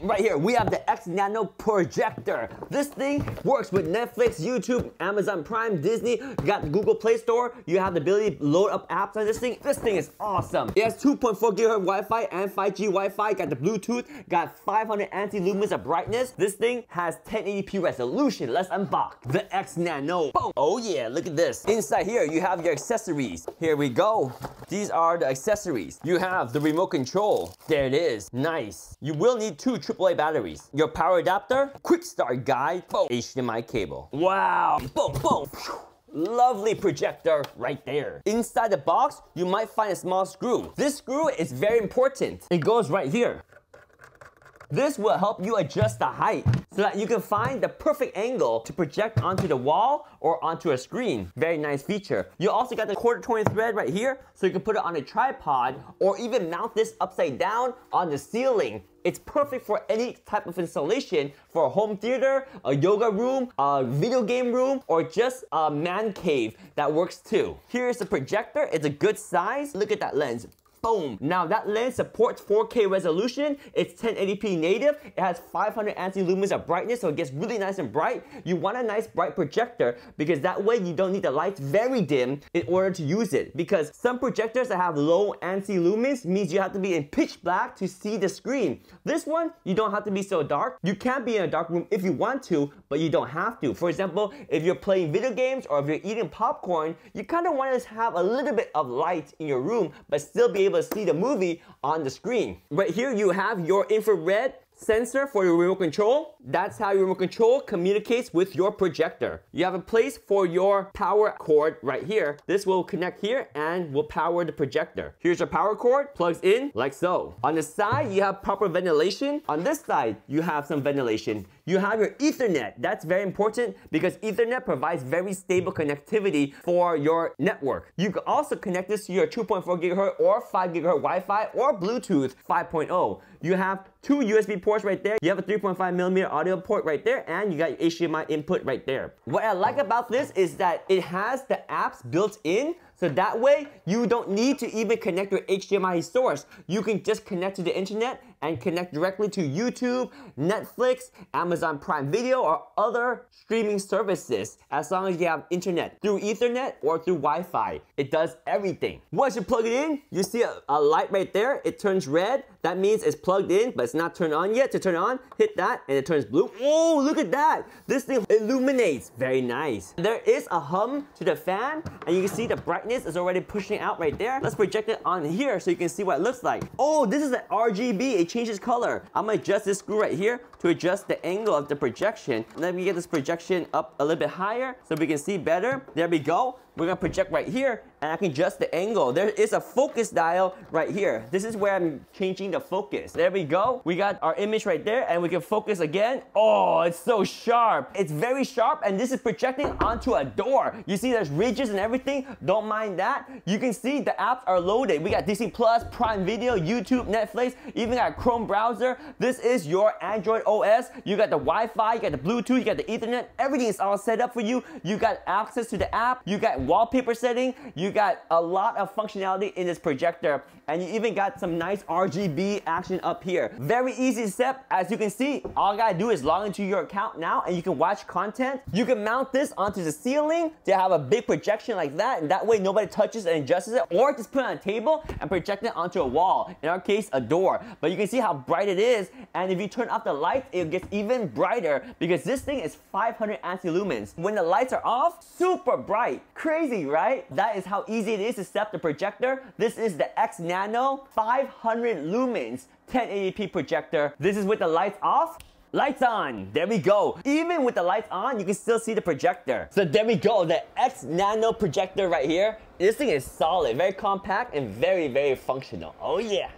Right here, we have the XNANO projector. This thing works with Netflix, YouTube, Amazon Prime, Disney. You got the Google Play Store. You have the ability to load up apps on this thing. This thing is awesome. It has 2.4 GHz Wi-Fi and 5G Wi-Fi. Got the Bluetooth. Got 500 anti-lumens of brightness. This thing has 1080p resolution. Let's unbox the XNANO. Boom. Oh yeah, look at this. Inside here, you have your accessories. Here we go. These are the accessories. You have the remote control. There it is. Nice. You will need 2 AAA batteries. Your power adapter, quick start guide, boom, HDMI cable. Wow. Boom, boom. Lovely projector right there. Inside the box, you might find a small screw. This screw is very important. It goes right here. This will help you adjust the height so that you can find the perfect angle to project onto the wall or onto a screen. Very nice feature. You also got the 1/4 thread right here so you can put it on a tripod or even mount this upside down on the ceiling. It's perfect for any type of installation for a home theater, a yoga room, a video game room, or just a man cave. That works too. Here's the projector. It's a good size. Look at that lens. Boom. Now that lens supports 4K resolution. It's 1080p native. It has 500 anti-lumens of brightness, so it gets really nice and bright. You want a nice bright projector because that way you don't need the lights very dim in order to use it. Because some projectors that have low anti-lumens means you have to be in pitch black to see the screen. This one, you don't have to be so dark. You can be in a dark room if you want to, but you don't have to. For example, if you're playing video games or if you're eating popcorn, you kind of want to have a little bit of light in your room, but still be able to see the movie on the screen. Right here you have your infrared sensor for your remote control. That's how your remote control communicates with your projector. You have a place for your power cord right here. This will connect here and will power the projector. Here's your power cord, plugs in like so. On the side, you have proper ventilation. On this side, you have some ventilation. You have your Ethernet. That's very important because Ethernet provides very stable connectivity for your network. You can also connect this to your 2.4 GHz or 5 GHz Wi-Fi or Bluetooth 5.0. You have 2 USB ports right there. You have a 3.5mm audio port right there, and you got your HDMI input right there. What I like about this is that it has the apps built in, so that way you don't need to even connect your HDMI source. You can just connect to the internet and connect directly to YouTube, Netflix, Amazon Prime Video, or other streaming services as long as you have internet through Ethernet or through Wi-Fi. It does everything. Once you plug it in, you see a light right there. It turns red. That means it's plugged in, but it's not turned on yet. To turn it on, hit that, and it turns blue. Oh, look at that. This thing illuminates. Very nice. There is a hum to the fan, and you can see the brightness is already pushing out right there. Let's project it on here so you can see what it looks like. Oh, this is an RGB. It changes color. I'm gonna adjust this screw right here to adjust the angle of the projection. Let me get this projection up a little bit higher so we can see better. There we go. We're gonna project right here and I can adjust the angle. There is a focus dial right here. This is where I'm changing the focus. There we go. We got our image right there and we can focus again. Oh, it's so sharp. It's very sharp and this is projecting onto a door. You see there's ridges and everything. Don't mind that. You can see the apps are loaded. We got Disney Plus, Prime Video, YouTube, Netflix, even got Chrome browser. This is your Android OS. You got the Wi-Fi, you got the Bluetooth, you got the Ethernet. Everything is all set up for you. You got access to the app. You got wallpaper setting. You got a lot of functionality in this projector, and you even got some nice RGB action up here. Very easy step. As you can see, all I gotta do is log into your account now and you can watch content. You can mount this onto the ceiling to have a big projection like that, and that way nobody touches and adjusts it, or just put it on a table and project it onto a wall. In our case, a door. But you can see how bright it is, and if you turn off the lights, it gets even brighter because this thing is 500 anti-lumens. When the lights are off, super bright. Crazy, right? That is how easy it is to set up the projector. This is the XNANO 500 lumens 1080p projector. This is with the lights off. Lights on. There we go. Even with the lights on, you can still see the projector. So there we go, the XNANO projector right here. This thing is solid, very compact, and very, very functional. Oh yeah.